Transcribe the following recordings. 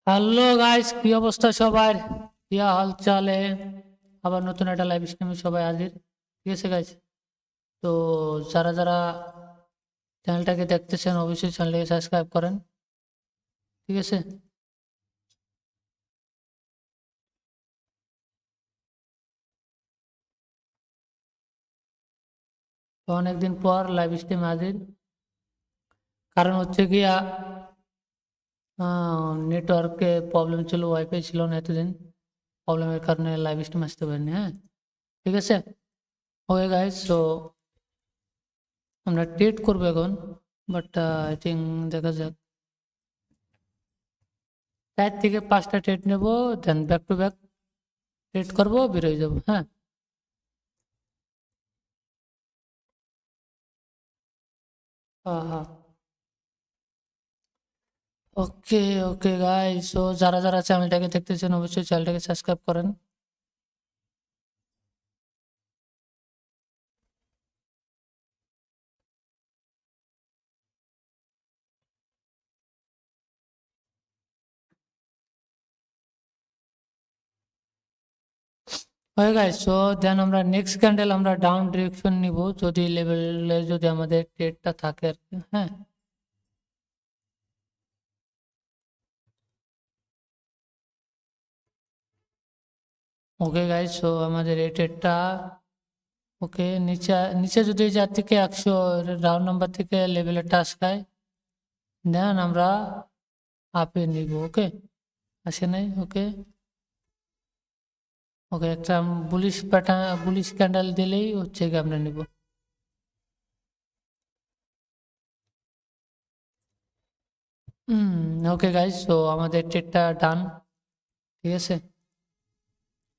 Hello guys, কি অবস্থা সবার? কি হাল চালে? আবার নতুন একটা লাইভ স্ট্রিমে সবাই হাজির। ঠিক আছে গাইস, তো যারা যারা চ্যানেলটাকে দেখতেছেন অবশ্যই চ্যানেলটাকে সাবস্ক্রাইব করেন। ঠিক আছে, তো অনেকদিন পর লাইভ স্ট্রিমে হাজির। কারণ হচ্ছে গিয়া নেটওয়ার্কে প্রবলেম ছিল, ওয়াইফাই ছিল না এতদিন। প্রবলেমের কারণে লাইভ স্ট্রিম আসতে পারিনি। হ্যাঁ, ঠিক আছে। ওকে গাইস, তো আমরা ট্রেড করবো এখন, বাট আই থিঙ্ক দেখা যাক। 4 থেকে 5টা ট্রেড নেবো, then back to back trade করবো, বেরোয় যাবো। হ্যাঁ, হ্যাঁ, হ্যাঁ। ওকে, ওকে গাইস, সো যারা যারা চ্যানেলটাকে দেখতেছেন অবশ্যই চ্যানেলটাকে সাবস্ক্রাইব করেন। ওকে গাইস, সো দেন আমরা নেক্সট ক্যান্ডেল আমরা ডাউন ডিরেকশন নিব, যদি লেভেলে যদি আমাদের ট্রেডটা থাকে আর কি। হ্যাঁ, ওকে গাইস, সো আমাদের এই ট্রেডটা ওকে নিচে নিচে যদি যার থেকে 100 রাউন্ড নাম্বার থেকে লেভেলে টাচ খায়, দেন আমরা আপে নিব। ওকে, আসে নাই? ওকে, ওকে, একটা বুলিশ প্যাটার্ন বুলিশ ক্যান্ডেল দিলেই হচ্ছে কি আমরা নিব। ওকে গাইস, তো আমাদের ট্রেডটা ডান। ঠিক আছে,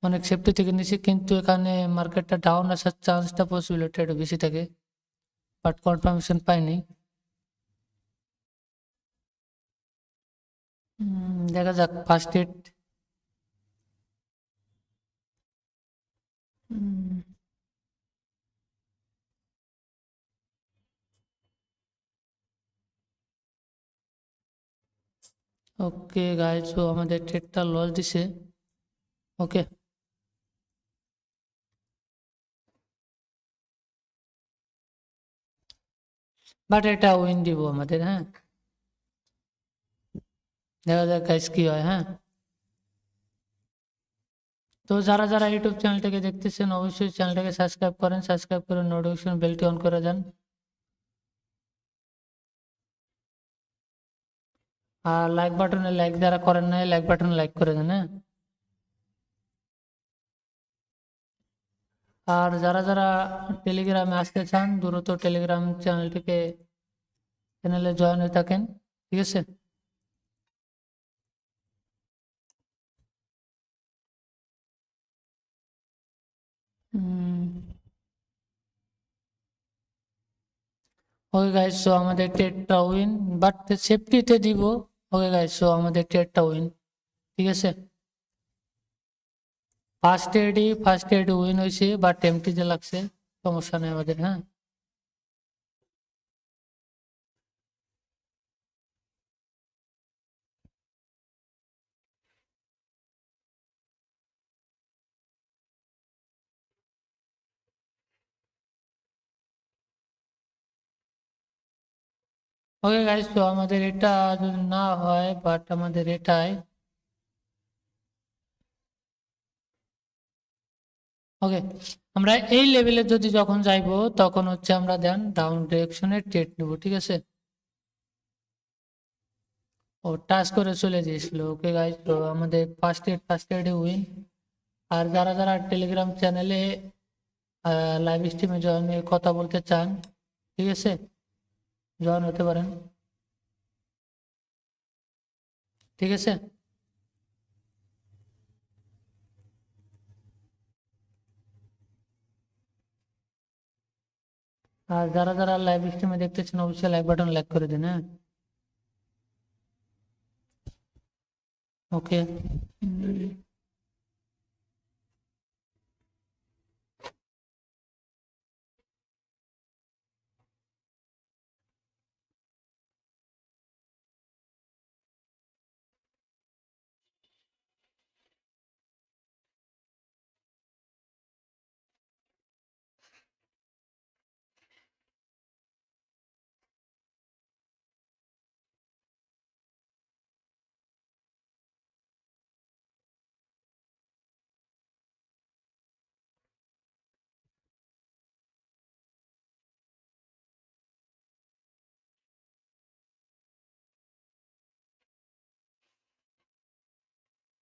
অনেক সেফটি থেকে নিছি, কিন্তু এখানে মার্কেটটা ডাউন আসার চান্সটা পসিবিলিটি একটু বেশি থাকে, বাট কনফার্মেশন পাইনি। দেখা যাক ফার্স্ট ডেট। ওকে গাইস, তো আমাদের ট্রেডটা লস দিছে। ওকে, বাট এটা উইন দিব আমাদের। হ্যাঁ, দেখা যাক গাইস কি হয়। হ্যাঁ, তো যারা যারা ইউটিউব চ্যানেলটাকে দেখতেছেন অবশ্যই চ্যানেলটাকে সাবস্ক্রাইব করেন, সাবস্ক্রাইব করে নোটিফিকেশন বেলটি অন করে দেন। আর লাইক বাটনে লাইক যারা করেন নাই, লাইক বাটনে লাইক করে দেন। হ্যাঁ, আর যারা যারা টেলিগ্রামে আসতে চান দ্রুত টেলিগ্রাম চ্যানেলে জয়েন হয়ে থাকেন। ঠিক আছে, ওকে গাইস, সো আমাদের ট্রেডটা উইন, বাট সেফটিতে দিব। ওকে গাইস, সো আমাদের ট্রেডটা উইন। ঠিক আছে, ফার্স্ট এড উইন হয়েছে, বাট এমটিতে লাগছে, সমস্যা নেই আমাদের। হ্যাঁ, ওকে গাইস, তো আমাদের এটা যদি না হয়, বাট আমাদের এটাই ওকে। আমরা এই লেভেলে যদি যখন যাইবো তখন হচ্ছে আমরা দেন ডাউন ডিরেকশনে ট্রেড নেবো। ঠিক আছে, ও টাচ করে চলে গিয়েছিল। ওকে গাইস, তো আমাদের ফার্স্ট এড উইন। আর যারা যারা টেলিগ্রাম চ্যানেলে লাইভ স্ট্রিমে জয়েন হয়ে কথা বলতে চান, ঠিক আছে, জয়েন হতে পারেন। ঠিক আছে, আর যারা যারা লাইভ স্ট্রিমে দেখতেছেন অবশ্যই লাইক বাটন লাইক করে দিন। হ্যাঁ, ওকে।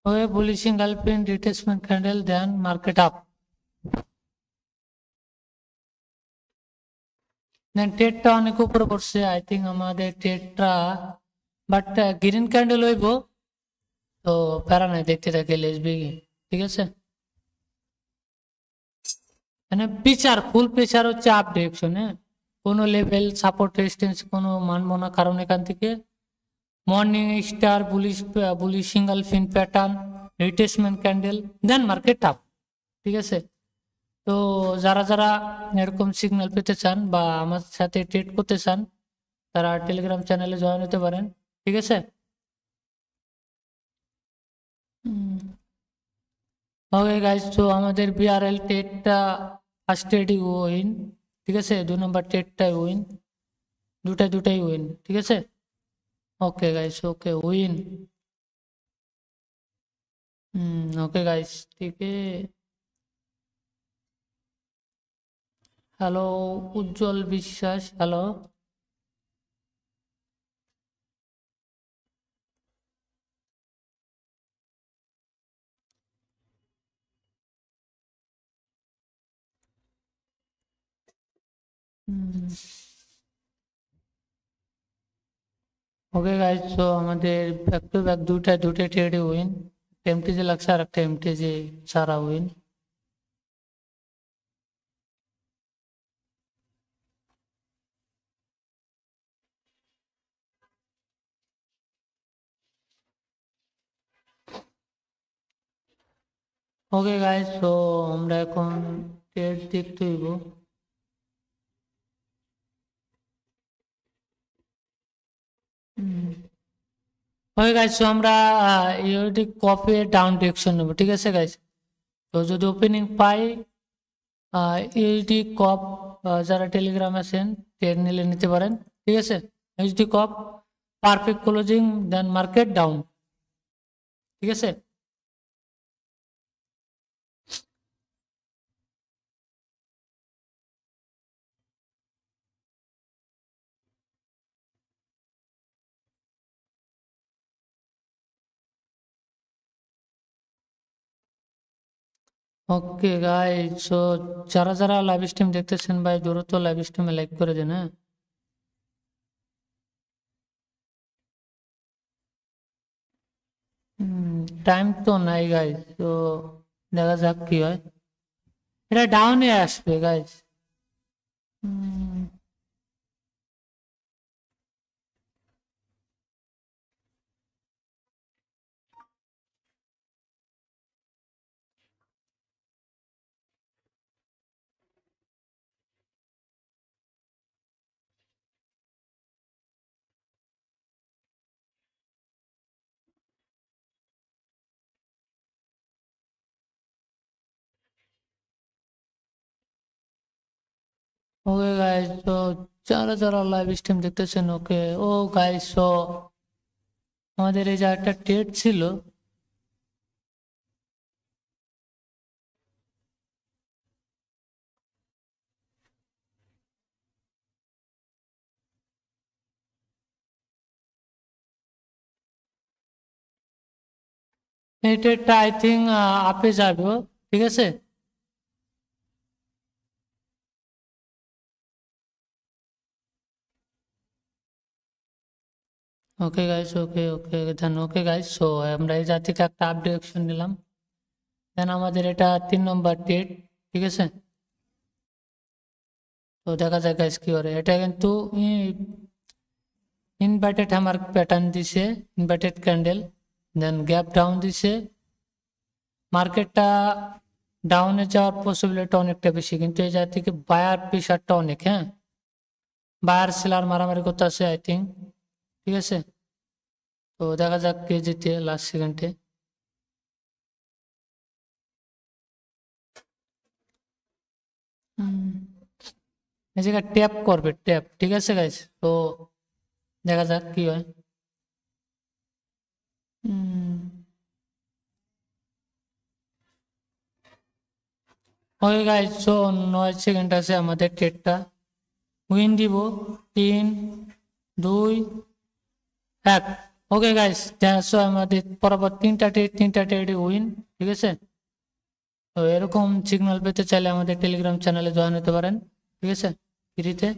ওকে, বুলিশ এঙ্গেলফিন রিট্রেসমেন্ট ক্যান্ডেল, দেন মার্কেট আপ। দেন ট্রেডটা অনেক উপরে পড়ছে, আই থিঙ্ক আমাদের ট্রেডটা, বাট গ্রিন ক্যান্ডেল হইব, তো প্যারা নাই, দেখতে থাকে লেসবি, ঠিক আছে। মানে পিচার ফুল প্রেসার হচ্ছে আপ ডিরেকশনে, কোনো লেভেল সাপোর্ট রেজিস্ট্যান্স কোনো মানবো না, কারণ এখান থেকে মর্নিং স্টার, বুলিশ সিঙ্গেল ফিন প্যাটার্ন, রিট্রেসমেন্ট ক্যান্ডেল, দেন মার্কেট আপ, ঠিক আছে। তো যারা যারা এরকম সিগন্যাল পেতে চান বা আমার সাথে ট্রেড করতে চান, তারা টেলিগ্রাম চ্যানেলে জয়েন হতে পারেন, ঠিক আছে। ওকে গাইজ, তো আমাদের বিআরএল ট্রেডটা ফার্স্ট ট্রেডই উইন, ঠিক আছে, 2 নম্বর ট্রেডটাই উইন, দুটাই উইন, ঠিক আছে। ওকে গাইজ, ওকে উইন। ওকে গাইজ, ঠিক আছে। হ্যালো উজ্জ্বল বিশ্বাস, হ্যালো। ওকে গাইজ, তো আমাদের ব্যাক টু ব্যাক দুটাই ট্রেডে উইন, এমটিজি লাগছে আর একটা এমটিজি ছাড়া উইন। ওকে গাইজ, তো আমরা এখন ট্রেড দেখতে হইব। ওকে গাইজ, তো আমরা ইউটি কপি ডাউন ডিরেকশন নেব, ঠিক আছে গাইজ। তো যদি ওপেনিং পাই, ইউটি কপ, যারা টেলিগ্রাম আছেন ট্রেড নিলে নিতে পারেন, ঠিক আছে। ইউটি কপ পারফেক্ট ক্লোজিং, দেন মার্কেট ডাউন, ঠিক আছে। ওকে গাইজ, সো যারা যারা লাইভ স্ট্রিম দেখতেছেন ভাই, দ্রুত লাইভ স্ট্রিমে লাইক করে দেন, হ্যাঁ। টাইম তো নাই গাইজ, তো দেখা যাক কি হয়, এটা ডাউনে আসবে গাইজ। ওকে গাইজ, তো যারা যারা লাইভ স্ট্রিম দেখতেছেন, ওকে ও গাইজ, সো আমাদের এই যে একটা ট্রেড ছিল, এই ট্রেডটা আই থিঙ্ক আপে যাবে, ঠিক আছে। ওকে গাইস, ওকে ওকে দেন, ওকে গাইস, সো আমরা এই জাতি থেকে একটা আপ ডিরেকশন নিলাম, দেন আমাদের এটা 3 নম্বর ট্রেড, ঠিক আছে। তো দেখা যায় গাইস কি করে, এটা কিন্তু ইনভার্টেড হ্যামার প্যাটার্ন দিছে, ইনভার্টেড ক্যান্ডেল, দেন গ্যাপ ডাউন দিছে, মার্কেটটা ডাউনে যাওয়ার পসিবিলিটি অনেকটা বেশি, কিন্তু এই জায়গা থেকে বায়ার প্রেশারটা অনেক, হ্যাঁ, বায়ার সেলার মারামারি করতে আছে আই থিঙ্ক, ঠিক আছে। তো দেখা যাক কে জিতে লাস্ট সেকেন্ডে। এই জায়গায় ট্যাপ করবে, ট্যাপ, ঠিক আছে গাইস, তো দেখা যাক কি হয়। ওকে গাইস, সো 9 সেকেন্ড আছে আমাদের ট্রেডটা, উইন দিব 3, 2, 1। ওকে গাইস, সো আমাদের পরপর তিনটা ট্রেড উইন, ঠিক আছে। তো এরকম সিগন্যাল পেতে চাইলে আমাদের টেলিগ্রাম চ্যানেলে জয়েন হতে পারেন, ঠিক আছে, ফ্রিতে।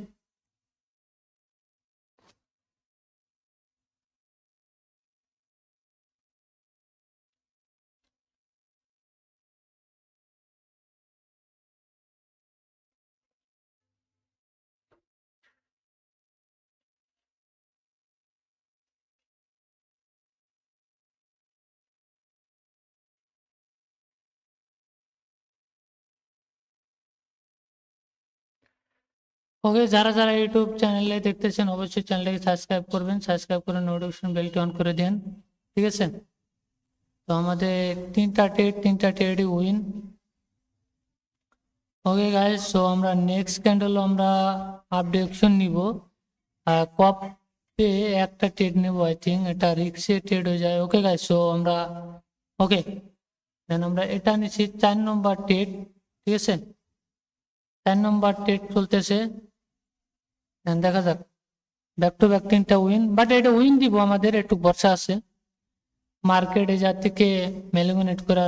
ওকে, যারা যারা ইউটিউব চ্যানেলে দেখতেছেন অবশ্যই চ্যানেলটাকে সাবস্ক্রাইব করবেন, সাবস্ক্রাইব করে নোটিফিকেশন বেলটি অন করে দেন, ঠিক আছে। তো আমাদের তিনটা trade win. Okay guys, so আমরা নেক্সট ক্যান্ডেল আমরা আপডেশন নিব। কপে একটা ট্রেড নেব, আই থিঙ্ক এটা রিক্সে ট্রেড হয়ে যায়। ওকে গাইস, সো আমরা ওকে দেন আমরা এটা নিচ্ছি 4 নম্বর ট্রেড, ঠিক আছে। 4 নম্বর ট্রেড চলতেছে, দেখা যাক। ব্যাক টু ব্যাক 3টা উইন, বাট এটা উইন দিব, আমাদের একটু ভরসা আছে। মার্কেটে যা থেকে ম্যানিপুলেট করা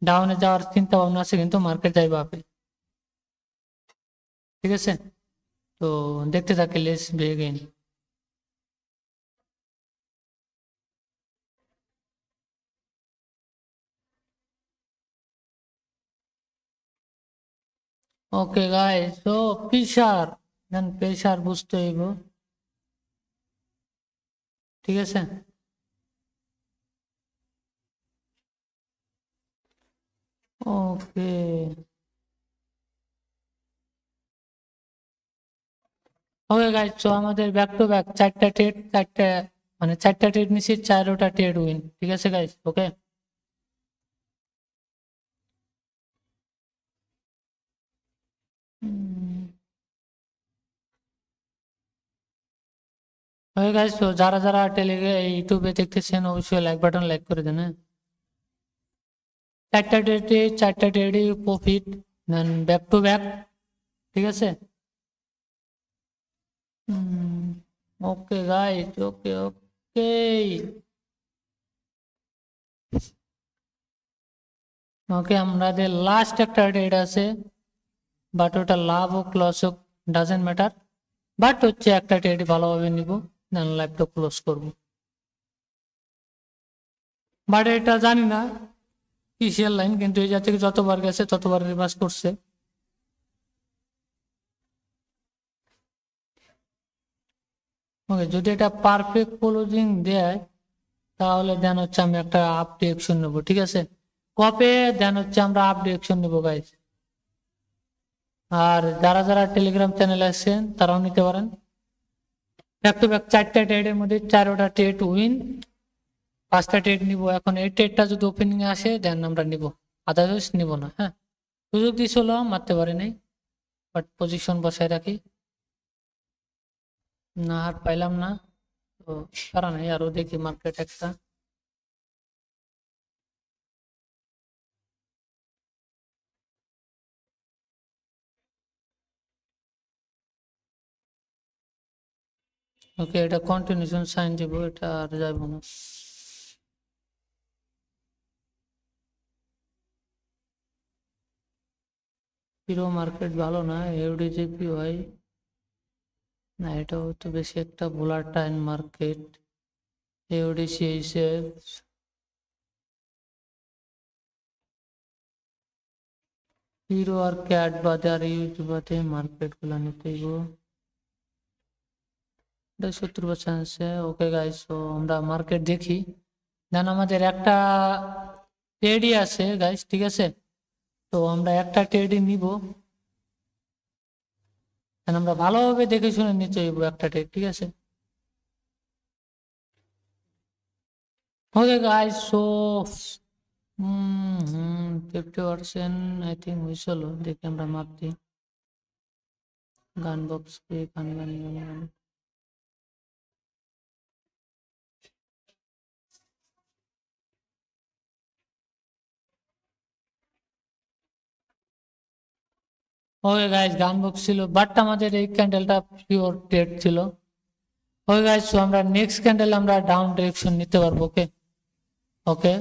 ডাউনে যাওয়ার চিন্তা ভাবনা আছে, কিন্তু মার্কেট যাইবে আপে, ঠিক আছে। তো দেখতে থাকি, লেটস বিগিন। ওকে গাইস, তো প্রেসার দেন প্রেসার বুঝতে হইব, ঠিক আছে। ওকে ওকে গাইস, তো আমাদের ব্যাক টু ব্যাক 4টা ট্রেড নিছি, 4টা ট্রেড উইন, ঠিক আছে গাইস। ওকে ওকে গাইস, তো যারা যারা ইউটিউবে দেখতেছেন অবশ্যই লাইক বাটন লাইক করে দেন, হ্যাঁ। 4টা ট্রেডে প্রফিট, দেন ব্যাক টু ব্যাক, ঠিক আছে। ওকে গাইস, ওকে ওকে ওকে, আমাদের লাস্ট একটা ট্রেড আছে, বাট ওটা লাভ হোক লস হোক ডাজেন্ট ম্যাটার, বাট হচ্ছে একটা ট্রেড ভালোভাবে নিব, দেন লাইভটা ক্লোজ করব। বাট এটা জানি না কিসের লাইন, কিন্তু এই জাতীয় যতবার গেছে ততবার রিভার্স করছে। ওকে, যদি এটা পারফেক্ট ক্লোজিং দেয় তাহলে দেন হচ্ছে আমি একটা আপ ডিরেকশন নেবো, ঠিক আছে। কপে দেন হচ্ছে আমরা আপ ডিরেকশন নেবো গাইজ। আর যারা যারা টেলিগ্রাম চ্যানেলে আছেন তারাও নিতে পারেন। ব্যাক টু ব্যাক 4টা ট্রেডের মধ্যে 4টা ট্রেড উইন, 5টা ট্রেড নিব। এখন এই ট্রেডটা যদি ওপেনিং এ আসে দেন আমরা নিব, আদারওয়াইজ নিব না, হ্যাঁ। সুযোগ দিয়েছিল, মারতে পারি নাই, বাট পজিশন বসায় রাখি, না আর পাইলাম না। তো কারণ নাই, আরো দেখি মার্কেট একটা। ওকে, এটা কন্টিনিউশন সাইন দিব, এটা আর যাইব না। হিরো মার্কেট ভালো না, ইউডিজিপি হয় না, এটাও তো বেশি একটা ভোলাটাইল মার্কেট। ইউডিসি হিসেব হিরো আর ক্যাট বাদে আর ইউজ বাদে মার্কেট গুলা নিতে হইব, এটা 70% আছে। ওকে গাইস, তো আমরা মার্কেট দেখি, দেন আমাদের একটা ট্রেডই আছে গাইস, ঠিক আছে। তো আমরা একটা ট্রেডই নিব, দেন আমরা ভালোভাবে দেখে শুনে নিতে হইব একটা ট্রেড, ঠিক আছে। Okay guys, so 50% I think হয়েছিল, দেখি আমরা মাপ দিই। গান বক্স গান গান গান গান। ওকে গাইস, গান বক্স ছিল, বাট আমাদের এই ক্যান্ডেলটা পিওর ট্রেড ছিল, ওকে গাইস, সো আমরা নেক্সট ক্যান্ডেল আমরা ডাউন ডিরেকশন নিতে পারবো। ওকে ওকে,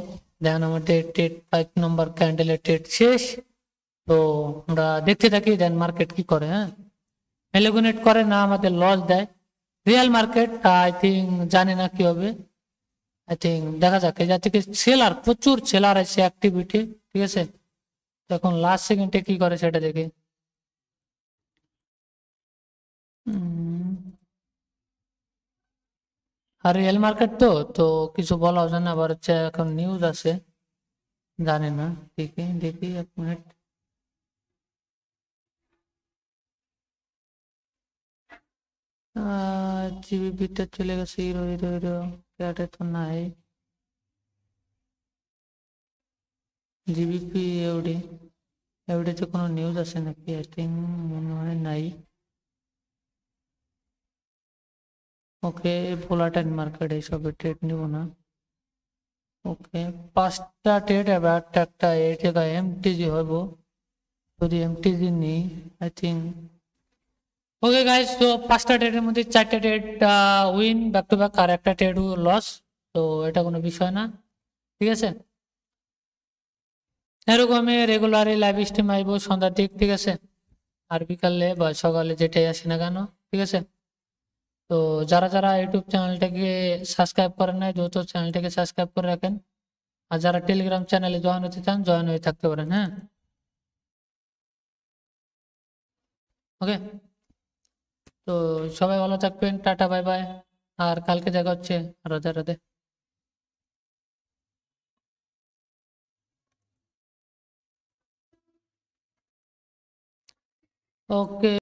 দেন আমাদের ট্রেড 5 নম্বর ক্যান্ডেলের ট্রেড শেষ। তো আমরা দেখতে থাকি দেন মার্কেট কি করে। হ্যাঁ, ম্যালিগুলেট করে না, আমাদের লস দেয়। রিয়েল মার্কেট আই থিঙ্ক জানি না কি হবে। আই থিঙ্ক দেখা যাক, এই থেকে সেলার, প্রচুর সেলার আছে অ্যাক্টিভিটি। ঠিক আছে, তো এখন লাস্ট সেকেন্ডে কি করে সেটা দেখি। আর রিয়েল মার্কেট তো তো কিছু বলা যায় না, আবার হচ্ছে এখন নিউজ আছে, জানি না। দেখি দেখি, 1 মিনিট। জিবিপিটা চলে গেছে, হিরো হিরো হিরো ক্যাটে তো নাই। জিবিপি এউডি, এউডিতে কোনো নিউজ আছে নাকি? আই থিঙ্ক মনে হয় নাই। ওকে, ভোলাটাইল মার্কেট এইসবে ট্রেড নিব না। ওকে, 5টা ট্রেড, এবার একটা এই জায়গায় এমটিজি হইব। যদি এমটিজি নেই আই থিঙ্ক। ওকে গাইস, তো 5টা ট্রেডের মধ্যে 4টা trade win back to back, আর একটা ট্রেড লস। তো এটা কোনো বিষয় না, ঠিক আছে। এরকম আমি রেগুলারই লাইভ স্ট্রিম আইব সন্ধ্যার দিক, ঠিক আছে, আর বিকালে বা সকালে যেটাই আসি না কেন, ঠিক আছে। তো যারা যারা ইউটিউব চ্যানেলটাকে সাবস্ক্রাইব করেন নাই, দ্রুত চ্যানেলটাকে সাবস্ক্রাইব করে রাখেন। আর যারা টেলিগ্রাম চ্যানেলে জয়েন হতে চান, জয়েন হয়ে থাকতে পারেন। হ্যাঁ, ওকে। তো সবাই ভালো থাকবেন, টাটা বাই বাই। আর কালকে দেখা হচ্ছে। রাধে রাধে। ওকে।